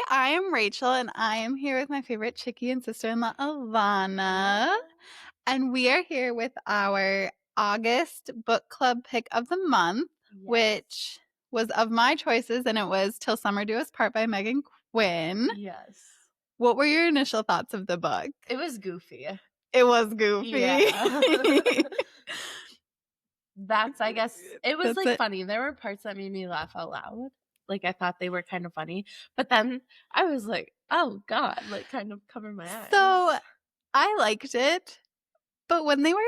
I am Rachel, and I am here with my favorite chickie and sister-in-law, Alana. And we are here with our August book club pick of the month, which was of my choices, and it was Till Summer Do Us Part by Meghan Quinn. Yes. What were your initial thoughts of the book? It was goofy. It was goofy. Yeah. That's, I guess, it was That's funny. There were parts that made me laugh out loud. Like, I thought they were kind of funny. But then I was like, oh, God, kind of cover my eyes. So I liked it, but when they were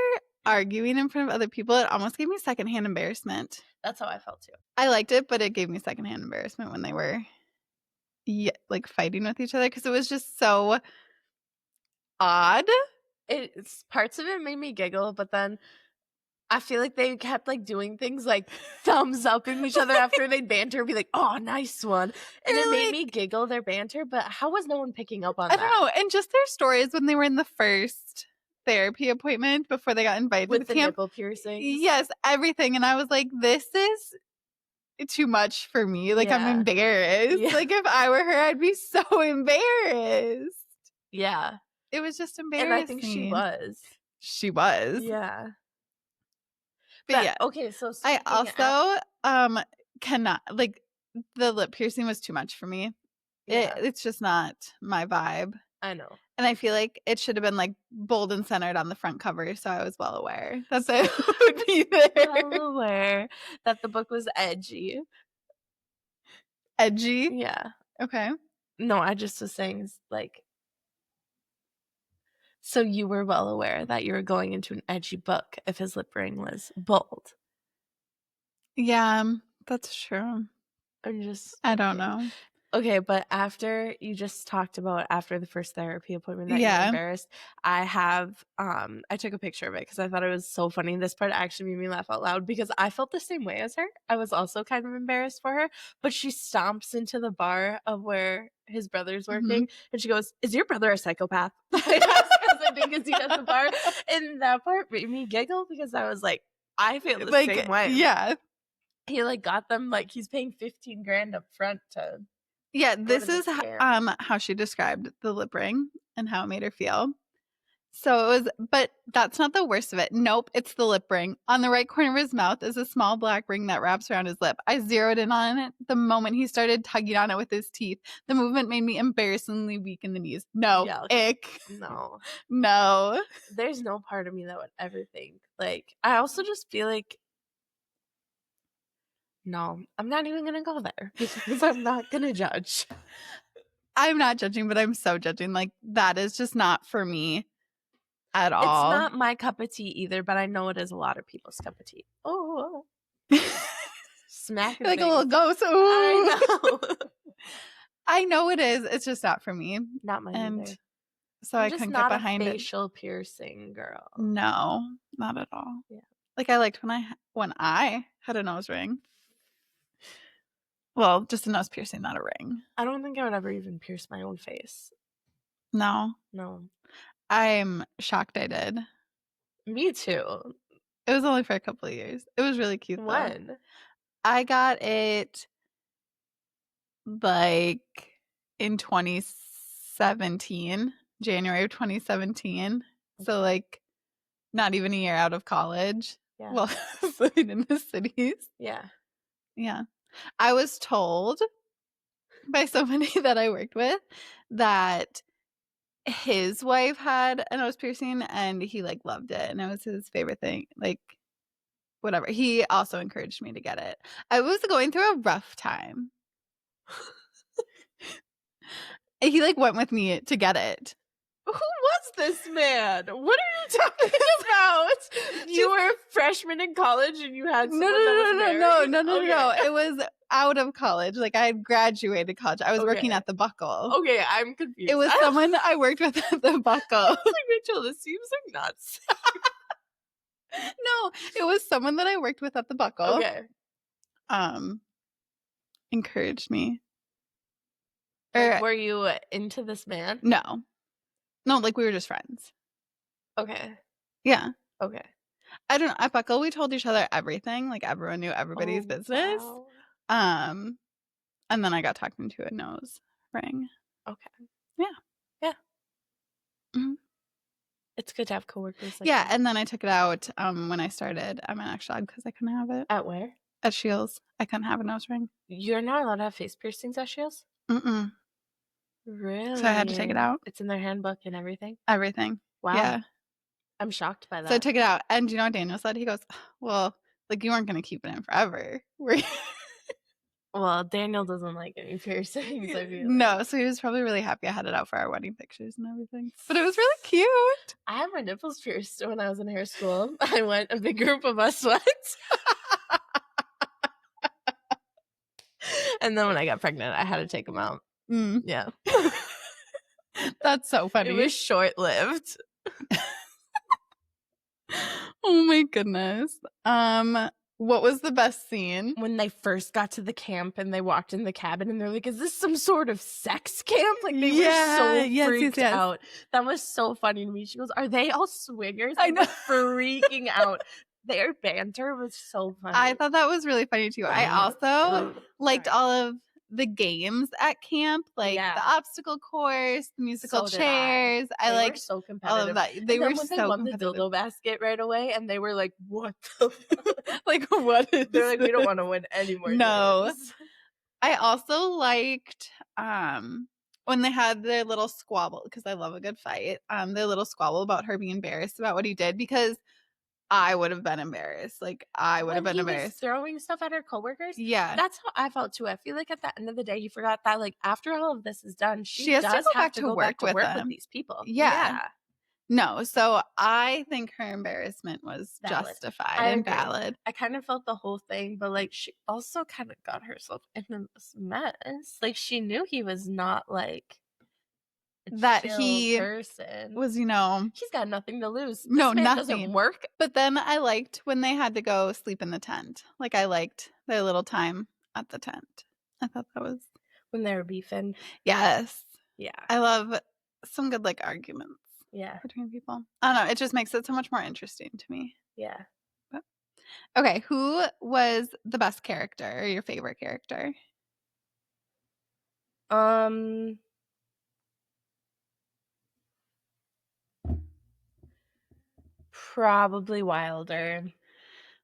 arguing in front of other people, it almost gave me secondhand embarrassment. That's how I felt, too. I liked it, but it gave me secondhand embarrassment when they were fighting with each other because it was just so odd. Parts of it made me giggle, but then I feel like they kept doing things like thumbs up in each other after they'd banter, be like, "Oh, nice one," and it made me giggle their banter. But how was no one picking up on that? I don't know. And just their stories when they were in the first therapy appointment before they got invited with to the camp. nipple piercings. Yes, everything. And I was like, this is too much for me. I'm embarrassed. Yeah. If I were her, I'd be so embarrassed. Yeah. It was just embarrassing. And I think she was. She was. Yeah. But yeah. Okay, so I also cannot, the lip piercing was too much for me. Yeah. It's just not my vibe. I know. And I feel like it should have been bold and centered on the front cover, so I was well aware that it would be there. Well aware that the book was edgy. Edgy? Yeah. Okay. No, I just was saying so you were well aware that you were going into an edgy book if his lip ring was bold. Yeah, that's true. I don't know. Okay, but after you just talked about after the first therapy appointment that you were embarrassed, I have I took a picture of it because I thought it was so funny. This part actually made me laugh out loud because I felt the same way as her. I was also kind of embarrassed for her, but she stomps into the bar of where his brother's working and she goes, "Is your brother a psychopath?" I think he's at the bar. And that part made me giggle because I was like, I feel the same way. Yeah. He got them he's paying $15,000 up front to. Yeah, this is how she described the lip ring and how it made her feel. So it was, but that's not the worst of it. Nope, it's the lip ring. On the right corner of his mouth is a small black ring that wraps around his lip. I zeroed in on it the moment he started tugging on it with his teeth. The movement made me embarrassingly weak in the knees. No, ick. No. There's no part of me that would ever think. I also just feel like, no, I'm not even going to go there because I'm not going to judge. I'm not judging, but I'm so judging. That is just not for me at all. It's not my cup of tea either, but I know it is a lot of people's cup of tea. Oh. Smacking like things. A little ghost. Ooh. I know. I know it is. It's just not for me. Not mine either. So I couldn't get behind it. Not a facial piercing girl. No, not at all. Yeah. I liked when I had a nose ring. Well, just a nose piercing, not a ring. I don't think I would ever even pierce my own face. No. I'm shocked I did. Me too. It was only for a couple of years. It was really cute, though. When? I got it in 2017, January of 2017. So not even a year out of college. Yeah. Well, living in the cities. Yeah. Yeah. I was told by somebody that I worked with that his wife had a nose piercing and he loved it and it was his favorite thing. Whatever. He also encouraged me to get it. I was going through a rough time. He went with me to get it. Who was this man? What are you talking about? You were a freshman in college and you had someone No. It was out of college. I had graduated college. I was working at the Buckle. Okay, I'm confused. It was someone I worked with at the Buckle. I was Rachel, this seems nuts. No, it was someone that I worked with at the Buckle. Okay. Encouraged me. Were you into this man? No, we were just friends. Okay. Yeah. Okay. I don't know. At Buckle, we told each other everything. Everyone knew everybody's business. Wow. And then I got talked into a nose ring. Okay. Yeah. Yeah. Mhm. It's good to have coworkers like Yeah, that. and then I took it out when I started at my next job because I couldn't have it. At where? At Shields. I couldn't have a nose ring. You're not allowed to have face piercings at Shields? Mm-mm. Really? So I had to take it out. It's in their handbook and everything? Everything. Wow. Yeah. I'm shocked by that. So I took it out. And do you know what Daniel said? He goes, well, like, you weren't going to keep it in forever. Well, Daniel doesn't like any piercings. I feel No, so he was probably really happy I had it out for our wedding pictures and everything. But it was really cute. I had my nipples pierced when I was in hair school. I went, a big group of us went. And then when I got pregnant, I had to take them out. Yeah. That's so funny. It was short-lived. Oh my goodness. What was the best scene? When they first got to the camp and they walked in the cabin and they're like, is this some sort of sex camp? Like, they were so freaked out. That was so funny to me. She goes, are they all swingers? I know. Freaking out. Their banter was so funny. I thought that was really funny too. I also liked all of the games at camp, like the obstacle course, the musical chairs. I liked so competitive. All of that. They were so won the dildo basket right away, and they were like, "What the like? What?" They're like, "We don't want to win anymore." No. I also liked when they had their little squabble, because I love a good fight. Their little squabble about her being embarrassed about what he did, because I would have been embarrassed. Like, I would have been embarrassed. Was throwing stuff at her coworkers? Yeah. That's how I felt too. I feel like at the end of the day, he forgot that, like, after all of this is done, she has does to go have back to to go work back to with work them. with these people. Yeah. No, so I think her embarrassment was Valid. justified I and agree. valid. I kind of felt the whole thing, but, like, she also kind of got herself into this mess. Like, she knew he was not, like, that chill he person. Was, he's got nothing to lose. This no, man nothing. Doesn't work. But then I liked when they had to go sleep in the tent. Like, I liked their little time at the tent. I thought that was when they were beefing. Yes. Yeah. I love some good, like, arguments. Yeah. Between people. I don't know. It just makes it so much more interesting to me. Yeah. But, okay. Who was the best character or your favorite character? Probably Wilder.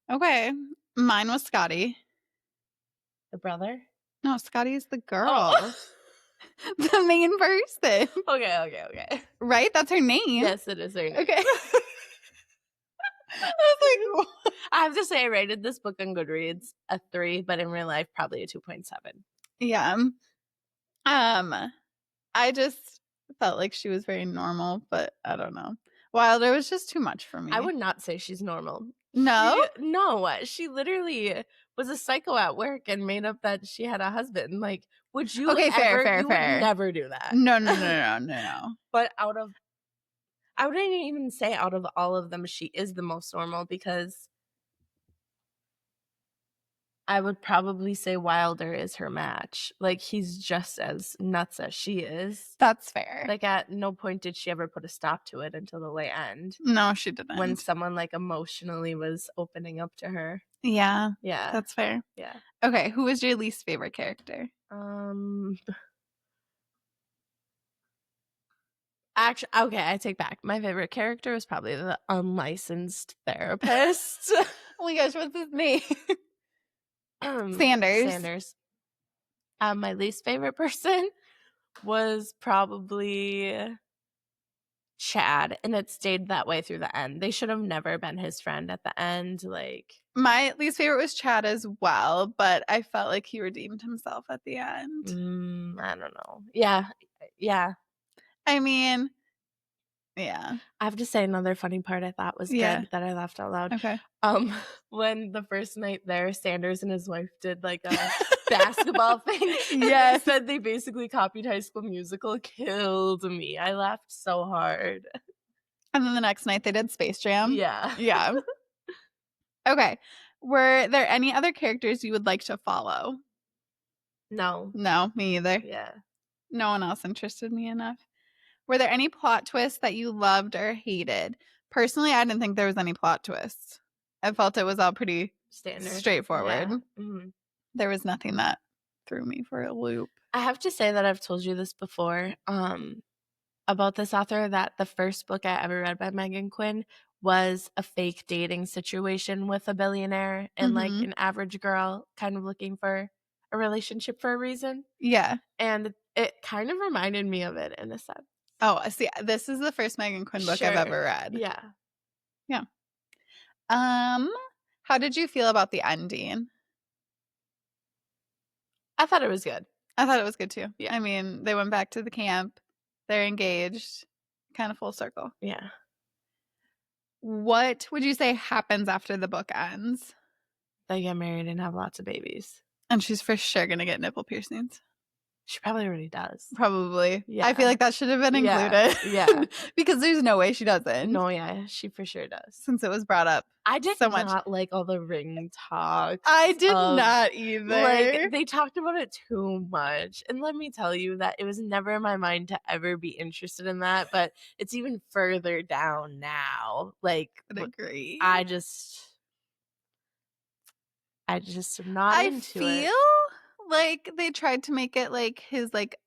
Okay. Mine was Scotty. The brother? No, Scotty's the girl. Oh. The main person. Okay. Right? That's her name. Yes, it is her name. Okay. I was like, what? I have to say, I rated this book on Goodreads a 3, but in real life, probably a 2.7. Yeah. I just felt like she was very normal, but I don't know. Wilder was just too much for me. I would not say she's normal. No? No. She literally was a psycho at work and made up that she had a husband. Like, would you fair. Would never do that. No. But I wouldn't even say out of all of them, she is the most normal, because I would probably say Wilder is her match. Like, he's just as nuts as she is. That's fair. Like, at no point did she ever put a stop to it until the way end. No, she didn't. When someone, like, emotionally was opening up to her. Yeah. Yeah. That's fair. Yeah. Okay, who was your least favorite character? Actually, okay, I take back. My favorite character was probably the unlicensed therapist. Oh my gosh, what's his name? Sanders. My least favorite person was probably Chad, and it stayed that way through the end. They should have never been his friend at the end. Like, my least favorite was Chad as well, but I felt like he redeemed himself at the end. I don't know. Yeah. I mean, yeah. I have to say, another funny part I thought was good that I laughed out loud. Okay. When the first night there, Sanders and his wife did like a basketball thing. Yes. They said they basically copied High School Musical. Killed me. I laughed so hard. And then the next night they did Space Jam. Yeah. Okay. Were there any other characters you would like to follow? No. No, me either. Yeah. No one else interested me enough. Were there any plot twists that you loved or hated? Personally, I didn't think there was any plot twists. I felt it was all pretty standard, straightforward. Yeah. Mm-hmm. There was nothing that threw me for a loop. I have to say that I've told you this before, about this author, that the first book I ever read by Meghan Quinn was a fake dating situation with a billionaire and, like, an average girl kind of looking for a relationship for a reason. Yeah. And it kind of reminded me of it in a sense. Oh, see, this is the first Meghan Quinn book I've ever read. Yeah. Yeah. How did you feel about the ending? I thought it was good. I thought it was good too. Yeah. I mean, they went back to the camp. They're engaged. Kind of full circle. Yeah. What would you say happens after the book ends? They get married and have lots of babies. And she's for sure going to get nipple piercings. She probably already does. Probably. Yeah. I feel like that should have been included. Yeah. Because there's no way she doesn't. No, yeah, she for sure does. Since it was brought up. I did so not much. like all the ring talks. I did not either. Like, they talked about it too much. And let me tell you that it was never in my mind to ever be interested in that, but it's even further down now. Like, I agree. I just am not into it. I feel like they tried to make it like his, like,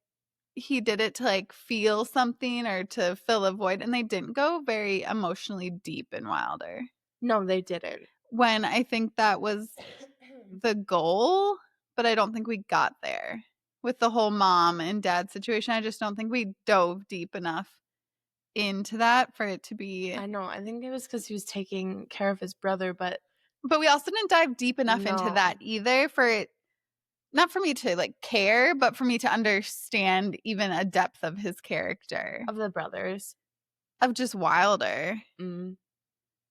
he did it to, like, feel something or to fill a void, and they didn't go very emotionally deep in Wilder. No, they didn't. When I think that was the goal, but I don't think we got there. With the whole mom and dad situation, I just don't think we dove deep enough into that for it to be. I know. I think it was because he was taking care of his brother, but we also didn't dive deep enough into that either for it. Not for me to, like, care, but for me to understand even a depth of his character. Of the brothers. Of just Wilder.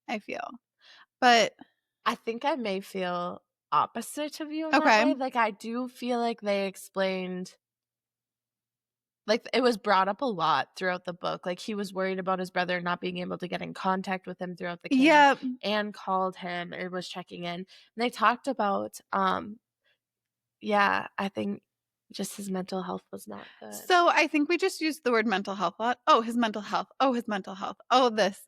I feel. But I think I may feel opposite of you in that way. Like, I do feel like they explained, like, it was brought up a lot throughout the book. Like, he was worried about his brother not being able to get in contact with him throughout the camp. Yeah. And called him and was checking in. And they talked about, yeah, I think just his mental health was not good. So I think we just used the word mental health a lot. Oh, his mental health. Oh, his mental health. Oh, this.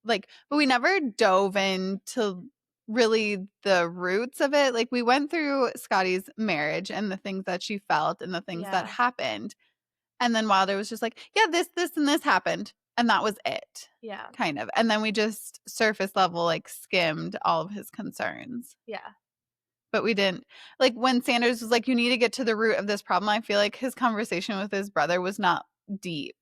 Like, but we never dove into really the roots of it. Like, we went through Scotty's marriage and the things that she felt and the things that happened. And then Wilder was just like, yeah, this, and this happened. And that was it. Yeah. Kind of. And then we just surface level, like, skimmed all of his concerns. Yeah. But we didn't. Like, when Sanders was like, you need to get to the root of this problem, I feel like his conversation with his brother was not deep.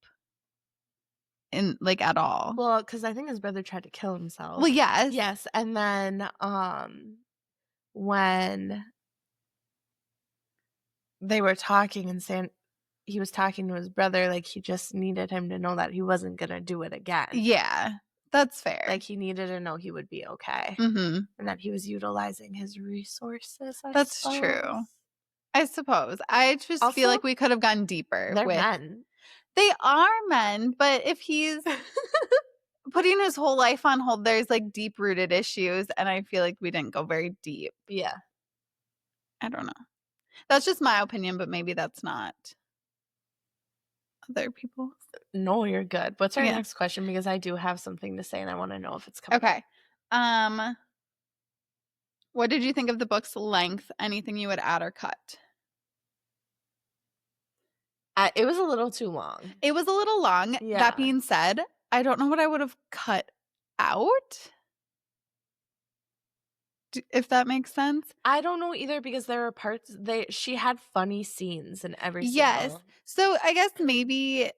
In, like, at all. Well, because I think his brother tried to kill himself. Well, yes. Yes. And then when they were talking and he was talking to his brother, like, he just needed him to know that he wasn't going to do it again. Yeah. That's fair. Like, he needed to know he would be okay. And that he was utilizing his resources, That's true. I suppose. I just also feel like we could have gone deeper. They're men. They are men, but if he's putting his whole life on hold, there's, like, deep-rooted issues, and I feel like we didn't go very deep. Yeah. I don't know. That's just my opinion, but maybe that's not other people's. No, you're good. What's our next question? Because I do have something to say, and I want to know if it's coming. Okay. What did you think of the book's length? Anything you would add or cut? It was a little too long. It was a little long. Yeah. That being said, I don't know what I would have cut out. If that makes sense. I don't know either, because there were parts she had funny scenes in every Yes. So I guess maybe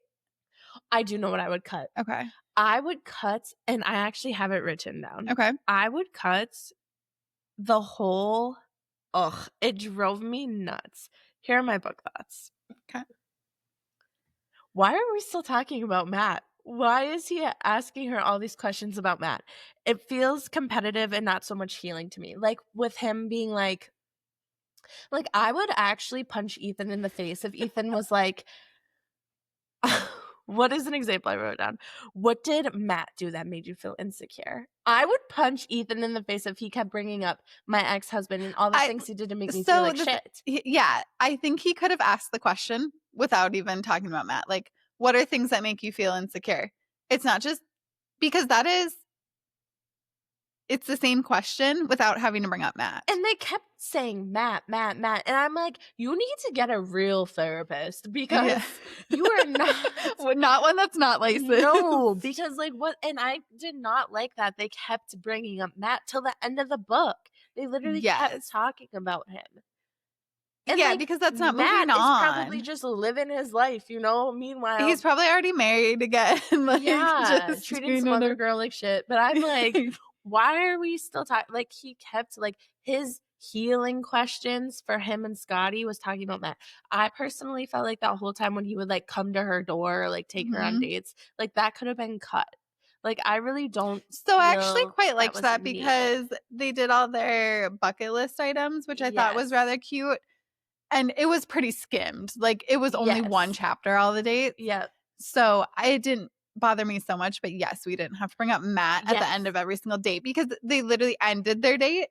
I do know what I would cut. Okay. I would cut, and I actually have it written down. Okay. I would cut the whole it drove me nuts. Here are my book thoughts. Okay. Why are we still talking about Matt? Why is he asking her all these questions about Matt? It feels competitive and not so much healing to me. Like, with him being like I would actually punch Ethan in the face if Ethan was like, what is an example I wrote down? What did Matt do that made you feel insecure? I would punch Ethan in the face if he kept bringing up my ex-husband and all the things he did to make me feel like shit. Yeah, I think he could have asked the question without even talking about Matt. Like, what are things that make you feel insecure? It's not just because that is it's the same question without having to bring up Matt. And they kept saying Matt. And I'm like, you need to get a real therapist because you are not one that's not licensed. No, because like what? And I did not like that. They kept bringing up Matt till the end of the book. They literally kept talking about him. And yeah, like, because that's not Matt moving on. Is probably just living his life, you know? Meanwhile, he's probably already married again. Like, yeah, just treating some other girl like shit. But I'm like, why are we still talking? Like, he kept, like, his healing questions for him and Scotty was talking about that. I personally felt like that whole time when he would, like, come to her door or, like, take her on dates, like, that could have been cut. Like, I really don't. So I actually quite liked that because they did all their bucket list items, which I thought was rather cute. And it was pretty skimmed. Like, it was only one chapter, all the dates. Yep. So it didn't bother me so much. But yes, we didn't have to bring up Matt at the end of every single date because they literally ended their date,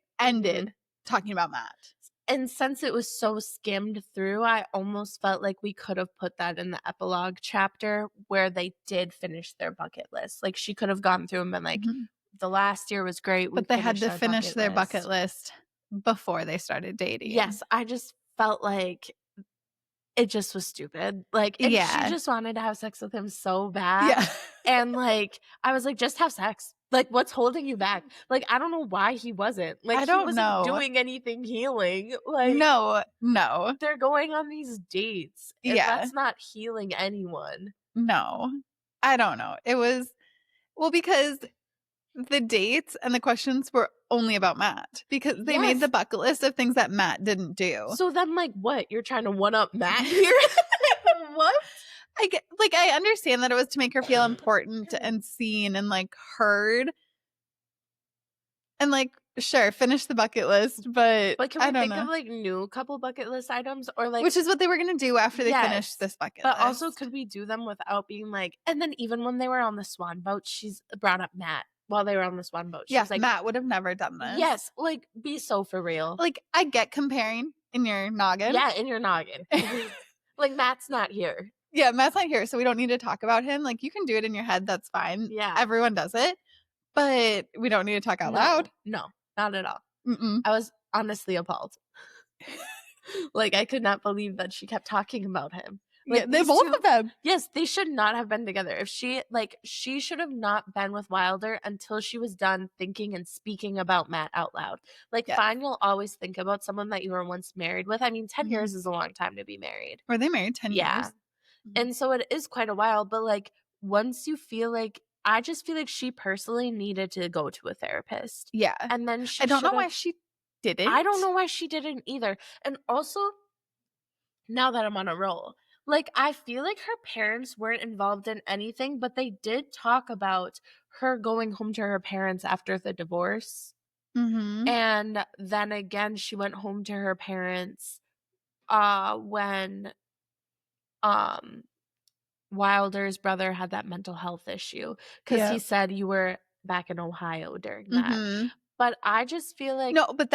talking about Matt. And since it was so skimmed through, I almost felt like we could have put that in the epilogue chapter where they did finish their bucket list. Like, she could have gone through and been like, the last year was great. But they had to finish their bucket list before they started dating. Yes, I just felt like it just was stupid. Like, she just wanted to have sex with him so bad. Yeah. And like, I was like, just have sex. Like, what's holding you back? Like, I don't know why he wasn't. Like, he wasn't doing anything healing. Like, no. They're going on these dates. And that's not healing anyone. No. I don't know. It was, well, because the dates and the questions were only about Matt because they made the bucket list of things that Matt didn't do. So then, like, what? You're trying to one-up Matt here? What? I understand that it was to make her feel important and seen and, like, heard. And, like, sure, finish the bucket list, but can we think of, like, new couple bucket list items? Or, like, which is what they were going to do after they finished this bucket list. But also, could we do them without being, like, and then even when they were on the swan boat, she's brought up Matt. While they were on the swan boat. She was like, Matt would have never done this. Yes, like, be so for real. Like, I get comparing in your noggin. Yeah, in your noggin. Like, Matt's not here. Yeah, Matt's not here, so we don't need to talk about him. Like, you can do it in your head. That's fine. Yeah. Everyone does it. But we don't need to talk out loud. No, not at all. I was honestly appalled. Like, I could not believe that she kept talking about him. Like, they both of them. Yes, they should not have been together. If she should have not been with Wilder until she was done thinking and speaking about Matt out loud. Like, fine, you'll always think about someone that you were once married with. I mean, 10 years is a long time to be married. Were they married 10 years? Yeah. And so it is quite a while. But, like, once you feel like, I just feel like she personally needed to go to a therapist. Yeah. And then I don't know why she didn't. I don't know why she didn't either. And also, now that I'm on a roll, like, I feel like her parents weren't involved in anything, but they did talk about her going home to her parents after the divorce. And then again, she went home to her parents when Wilder's brother had that mental health issue. Because he said you were back in Ohio during that. But I just feel like... No, but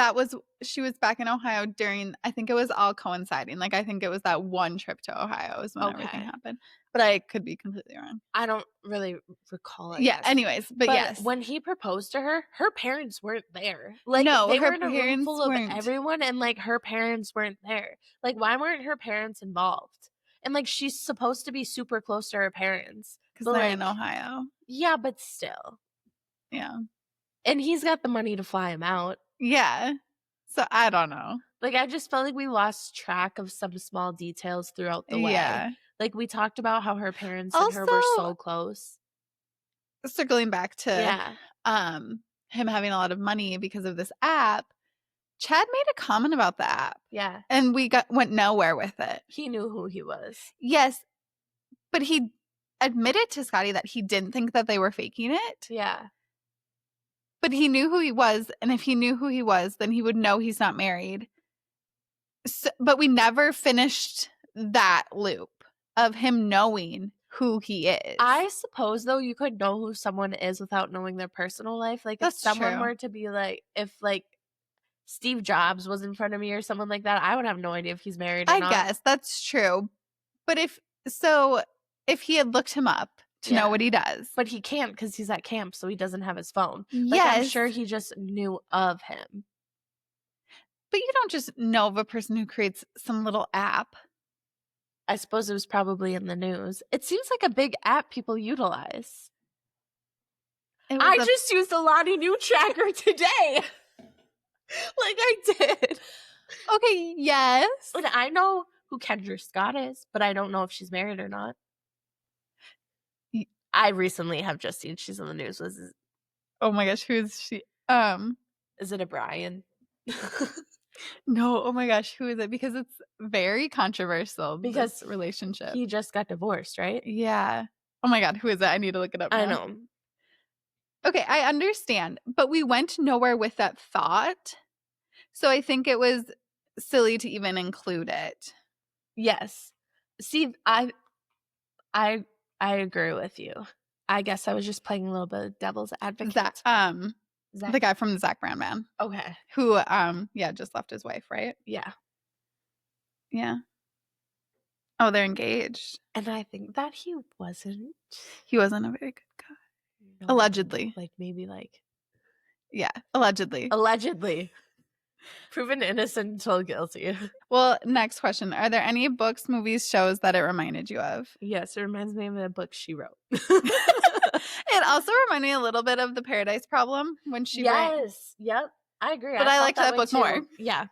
she was back in Ohio during, I think it was all coinciding. Like, I think it was that one trip to Ohio is when everything happened. But I could be completely wrong. I don't really recall it. Yeah, anyways, but yes. When he proposed to her, her parents weren't there. Like, no, they her were in a room full of everyone, and, like, her parents weren't there. Like, why weren't her parents involved? And, like, she's supposed to be super close to her parents. Because they're in Ohio. Yeah, but still. Yeah. And he's got the money to fly him out. Yeah. So I don't know. Like, I just felt like we lost track of some small details throughout the way. Yeah. Like, we talked about how her parents and her were so close. Circling back to him having a lot of money because of this app, Chad made a comment about the app. Yeah. And we went nowhere with it. He knew who he was. Yes. But he admitted to Scotty that he didn't think that they were faking it. Yeah. But he knew who he was, and if he knew who he was, then he would know he's not married. So, but we never finished that loop of him knowing who he is. I suppose, though, you could know who someone is without knowing their personal life. Like, if someone were to be like, if, like, Steve Jobs was in front of me or someone like that, I would have no idea if he's married or not. I guess, that's true. But if he had looked him up to know what he does. But he can't because he's at camp, so he doesn't have his phone. Yes. Like, I'm sure he just knew of him. But you don't just know of a person who creates some little app. I suppose it was probably in the news. It seems like a big app people utilize. I just used a Lottie New tracker today. Like I did. Okay, yes. And I know who Kendra Scott is, but I don't know if she's married or not. I recently have just seen she's in the news. Oh my gosh, who is she? Is it a Brian? No, oh my gosh, who is it? Because it's very controversial. Because this relationship. He just got divorced, right? Yeah. Oh my god, who is it? I need to look it up now. I know. Okay, I understand, but we went nowhere with that thought. So I think it was silly to even include it. Yes. See, I agree with you. I guess I was just playing a little bit of devil's advocate. Zach? The guy from the Zach Brown Band. Okay. Who just left his wife, right? Yeah. Yeah. Oh, they're engaged. And I think that he wasn't. He wasn't a very good guy. No, allegedly. Like maybe like. Yeah, allegedly. Allegedly. Proven innocent until guilty. Well, next question. Are there any books, movies, shows that it reminded you of? Yes, it reminds me of a book she wrote. It also reminded me a little bit of The Paradise Problem when she Yep, I agree. But I liked that book more. Yeah.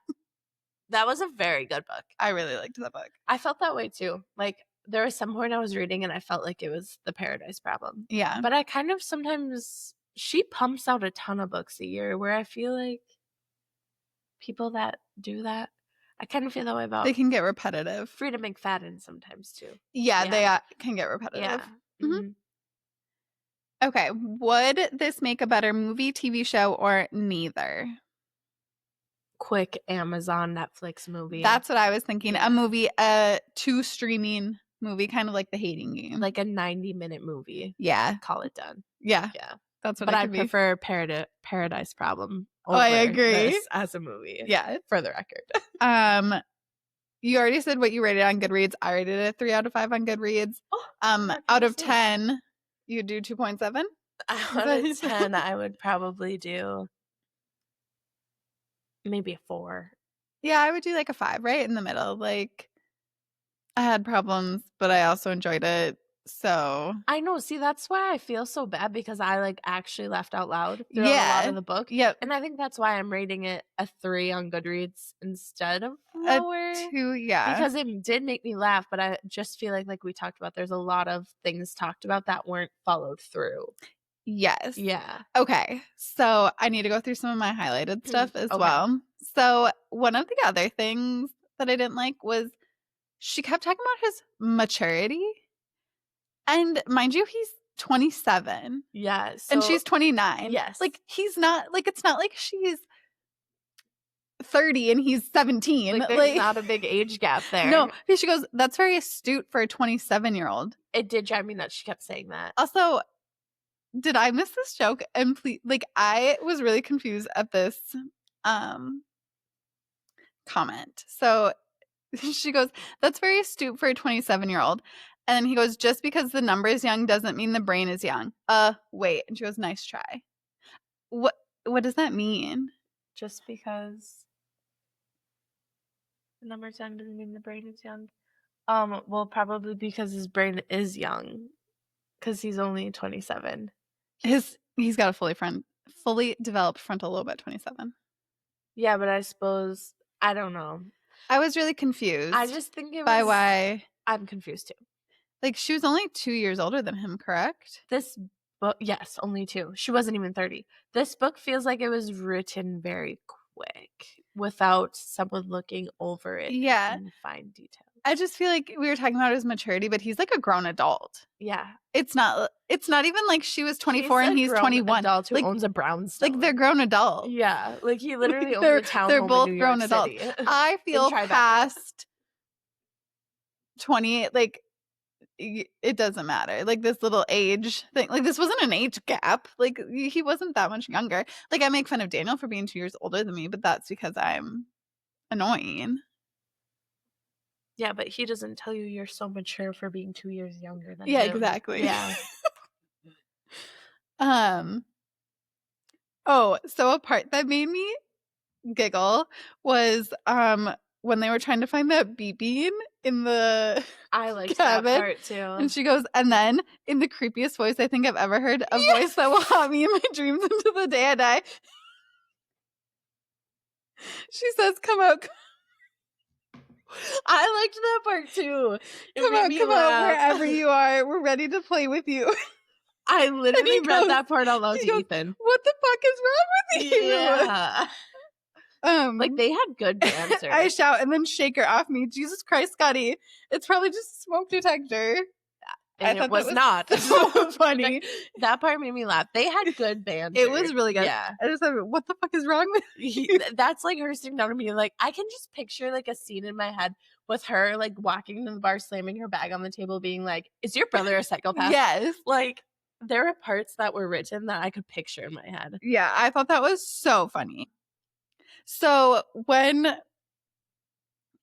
That was a very good book. I really liked that book. I felt that way too. Like there was some point I was reading and I felt like it was The Paradise Problem. Yeah. But I kind of sometimes, she pumps out a ton of books a year where I feel like people that do that, I kind of feel that way about. They can get repetitive. Frida McFadden sometimes too. Yeah. They can get repetitive. Yeah. Mm-hmm. Okay. Would this make a better movie, TV show, or neither? Quick Amazon, Netflix movie. That's what I was thinking. A movie, a 2 streaming movie, kind of like The Hating Game. Like a 90-minute movie. Yeah. Call it done. Yeah. Yeah. That's what but I prefer Paradise Problem. I agree. This as a movie. Yeah. For the record. You already said what you rated on Goodreads. I rated it 3 out of 5 on Goodreads. Out of 10, you'd do 2.7? Out of 10, I would probably do maybe a 4. Yeah, I would do like a 5, right in the middle. Like, I had problems, but I also enjoyed it. So I know. See, that's why I feel so bad because I like actually laughed out loud throughout a lot of the book. Yep. And I think that's why I'm rating it a 3 on Goodreads instead of lower. A 2, yeah. Because it did make me laugh, but I just feel like we talked about, there's a lot of things talked about that weren't followed through. Yes. Yeah. Okay. So I need to go through some of my highlighted stuff as well. So one of the other things that I didn't like was she kept talking about his maturity. And mind you, he's 27. Yes. And she's 29. Yes. Like, he's not, like, it's not like she's 30 and he's 17. Like, there's not a big age gap there. No. She goes, that's very astute for a 27-year-old. It did drive me nuts. She kept saying that. Also, did I miss this joke? And please, like, I was really confused at this comment. So she goes, that's very astute for a 27-year-old. And he goes, just because the number is young doesn't mean the brain is young. Wait. And she goes, nice try. What does that mean? Just because the number is young doesn't mean the brain is young. Well, probably because his brain is young. Because he's only 27. He's got a fully developed frontal lobe at 27. Yeah, but I suppose, I don't know. I was really confused. I just think it was by why I'm confused too. Like, she was only 2 years older than him, correct? This book, yes, only 2. She wasn't even 30. This book feels like it was written very quick without someone looking over it in fine detail. I just feel like we were talking about his maturity, but he's like a grown adult. Yeah. It's not even like she was 24 and he's 21. Adult who owns a brownstone. Like, they're grown adults. Yeah. Like, he literally owns a town. They're both grown adults. I feel past 28, like, it doesn't matter. Like, this little age thing, like, this wasn't an age gap. Like, he wasn't that much younger. Like, I make fun of Daniel for being 2 years older than me, but that's because I'm annoying. Yeah, but he doesn't tell you you're so mature for being 2 years younger than Yeah, him. exactly. Yeah. Oh, so a part that made me giggle was when they were trying to find that beeping in the I liked cabin, that part too. and she goes, and then in the creepiest voice I think I've ever heard, a voice that will haunt me in my dreams until the day I die. She says, "Come out, I liked that part too. come out, wherever you are. We're ready to play with you." I literally read that part out loud to goes, Ethan. "What the fuck is wrong with you?" Yeah. Like, they had good banter. I shout and then shake her off me. Jesus Christ, Scotty. It's probably just a smoke detector. And I thought it was that not. so funny. That part made me laugh. They had good banter. It was really good. Yeah. I just said, what the fuck is wrong with you? That's like her sitting down to me. Like, I can just picture like a scene in my head with her like walking into the bar, slamming her bag on the table, being like, "Is your brother a psychopath?" Yes. Like, there are parts that were written that I could picture in my head. Yeah, I thought that was so funny. So when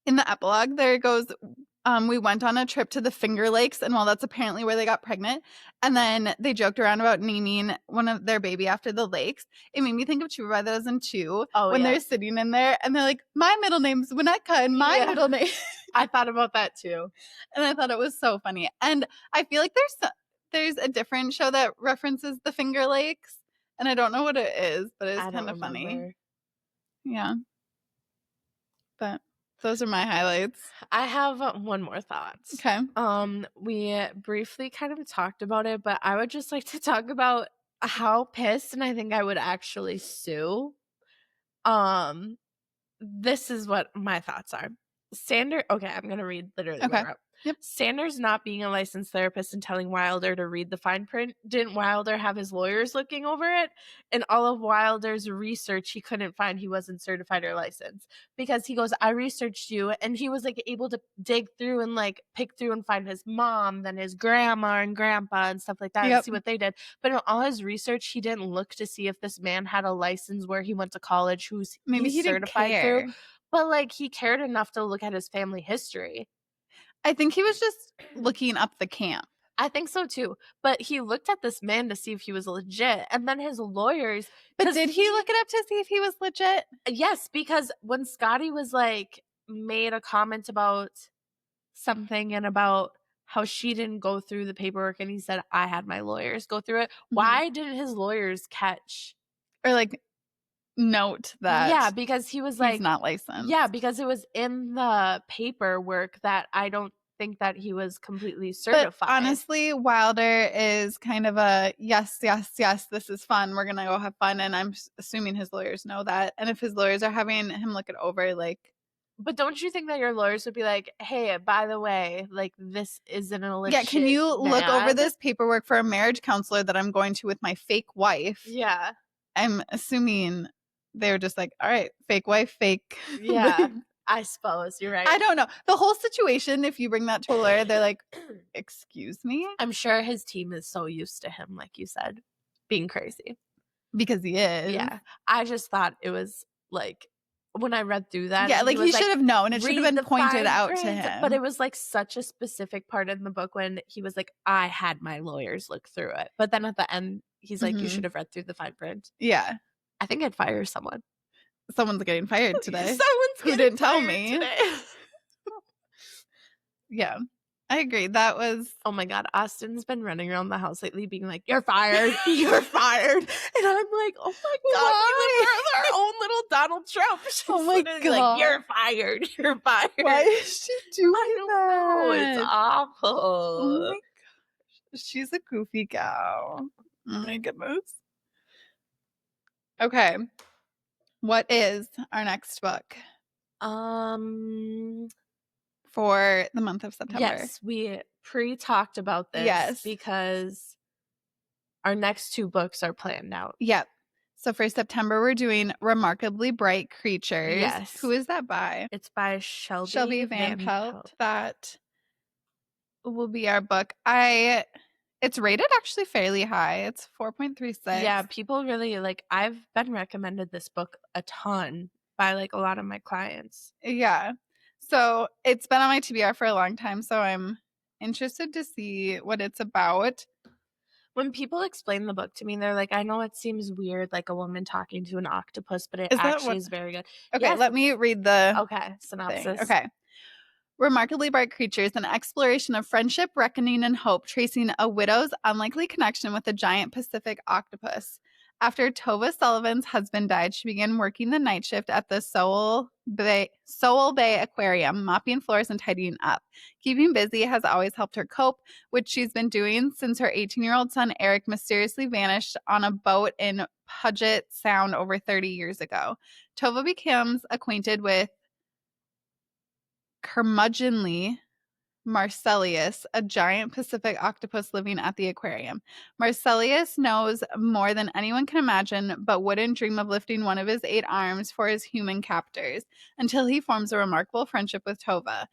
in the epilogue, there goes, we went on a trip to the Finger Lakes, and while that's apparently where they got pregnant, and then they joked around about naming one of their baby after the lakes. It made me think of True by the Dozen too, when they're sitting in there and they're like, "My middle name's Winnetka, and my middle name." I thought about that too, and I thought it was so funny. And I feel like there's a different show that references the Finger Lakes, and I don't know what it is, but it's kind of funny. Yeah, but those are my highlights. I have one more thought. Okay. We briefly kind of talked about it, but I would just like to talk about how pissed, and I think I would actually sue. This is what my thoughts are. Okay, I'm gonna read literally what I wrote. Yep. Sanders not being a licensed therapist and telling Wilder to read the fine print. Didn't Wilder have his lawyers looking over it? In all of Wilder's research, he couldn't find he wasn't certified or licensed. Because he goes, "I researched you," and he was like able to dig through and like pick through and find his mom, then his grandma and grandpa and stuff like that, and see what they did. But in all his research, he didn't look to see if this man had a license, where he went to college, who's maybe he certified didn't care. through. But like, he cared enough to look at his family history. I think he was just looking up the camp. I think so too. But he looked at this man to see if he was legit. And then his lawyers. But did he look it up to see if he was legit? Yes, because when Scotty was like, made a comment about something and about how she didn't go through the paperwork, and he said, "I had my lawyers go through it." Mm-hmm. Why didn't his lawyers catch? Or like note that? Yeah, because he was like, he's not licensed. Yeah, because it was in the paperwork that I don't think that he was completely certified. But honestly, Wilder is kind of a yes, this is fun. We're going to go have fun. And I'm assuming his lawyers know that. And if his lawyers are having him look it over, like. But don't you think that your lawyers would be like, "Hey, by the way, like, this isn't a legit." Yeah, can you look over this paperwork for a marriage counselor that I'm going to with my fake wife? Yeah. I'm assuming they were just like, all right, fake wife, fake. Yeah, I suppose. You're right. I don't know. The whole situation, if you bring that to a lawyer, they're like, excuse me? I'm sure his team is so used to him, like you said, being crazy. Because he is. Yeah. I just thought it was like, when I read through that. Yeah, like he should have known. It should have been pointed out to him. But it was like such a specific part in the book when he was like, "I had my lawyers look through it." But then at the end, he's like, "You should have read through the fine print." Yeah. I think I'd fire someone. Someone's getting fired today. Who didn't tell me today. Yeah. I agree. That was. Oh my God. Austin's been running around the house lately being like, "You're fired. You're fired." And I'm like, oh my God. Why? We live our own little Donald Trump. She's oh my God. Like, "You're fired. You're fired." Why is she doing that? I don't know. It's awful. Oh my gosh. She's a goofy gal. Oh my goodness. Okay. What is our next book? For the month of September. Yes, we pre-talked about this. Yes. Because our next 2 books are planned out. Yep. So for September, we're doing Remarkably Bright Creatures. Yes. Who is that by? It's by Shelby Van Pelt. That will be our book. It's rated actually fairly high. It's 4.36. Yeah, people really like, I've been recommended this book a ton by like a lot of my clients. Yeah. So it's been on my TBR for a long time, so I'm interested to see what it's about. When people explain the book to me, they're like, I know it seems weird, like a woman talking to an octopus, but it Is that actually what? is very good. Okay, Yes. let me read the Okay. thing. Synopsis. Okay. Remarkably Bright Creatures, an exploration of friendship, reckoning, and hope, tracing a widow's unlikely connection with a giant Pacific octopus. After Tova Sullivan's husband died, she began working the night shift at the Sewell Bay Aquarium, mopping floors and tidying up. Keeping busy has always helped her cope, which she's been doing since her 18-year-old son Eric mysteriously vanished on a boat in Puget Sound over 30 years ago. Tova becomes acquainted with curmudgeonly Marcellus, a giant Pacific octopus living at the aquarium. Marcellus knows more than anyone can imagine, but wouldn't dream of lifting one of his 8 arms for his human captors until he forms a remarkable friendship with Tova.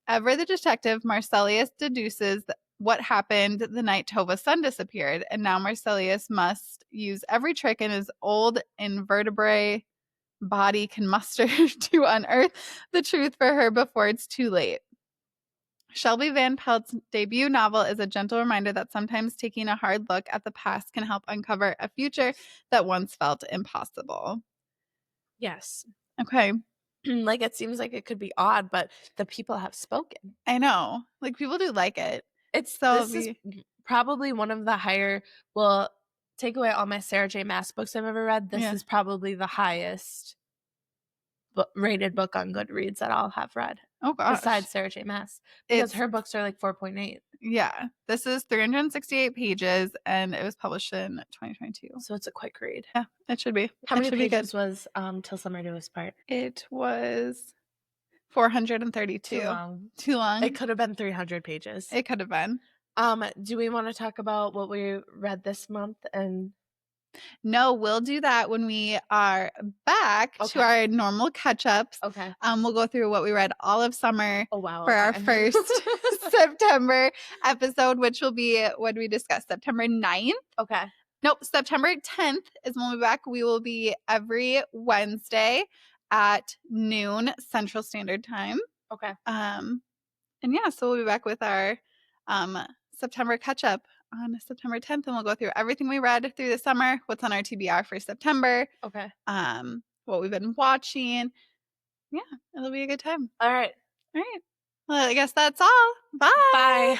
Ever the detective, Marcellus deduces what happened the night Tova's son disappeared, and now Marcellus must use every trick in his old invertebrate body can muster to unearth the truth for her before it's too late. Shelby Van Pelt's debut novel is a gentle reminder that sometimes taking a hard look at the past can help uncover a future that once felt impossible. Yes. Okay. Like, it seems like it could be odd, but the people have spoken. I know. Like, people do like it. This is probably one of the higher, well, take away all my Sarah J. Maas books I've ever read. This is probably the highest rated book on Goodreads that I'll have read. Oh, gosh. Besides Sarah J. Maas. Because her books are like 4.8. Yeah. This is 368 pages, and it was published in 2022. So it's a quick read. Yeah, it should be. How many pages was Till Summer Do Us Part? It was 432. Too long. It could have been 300 pages. It could have been. Do we want to talk about what we read this month? And no, we'll do that when we are back to our normal catch-ups. Okay. We'll go through what we read all of summer for our first September episode, which will be what we discussed, September 9th. Okay. Nope, September 10th is when we'll be back. We will be every Wednesday at noon Central Standard Time. Okay. And yeah, so we'll be back with our September catch-up on September 10th, and we'll go through everything we read through the summer, what's on our TBR for September, Okay. what we've been watching. Yeah, it'll be a good time. All right. Well, I guess that's all. Bye. Bye.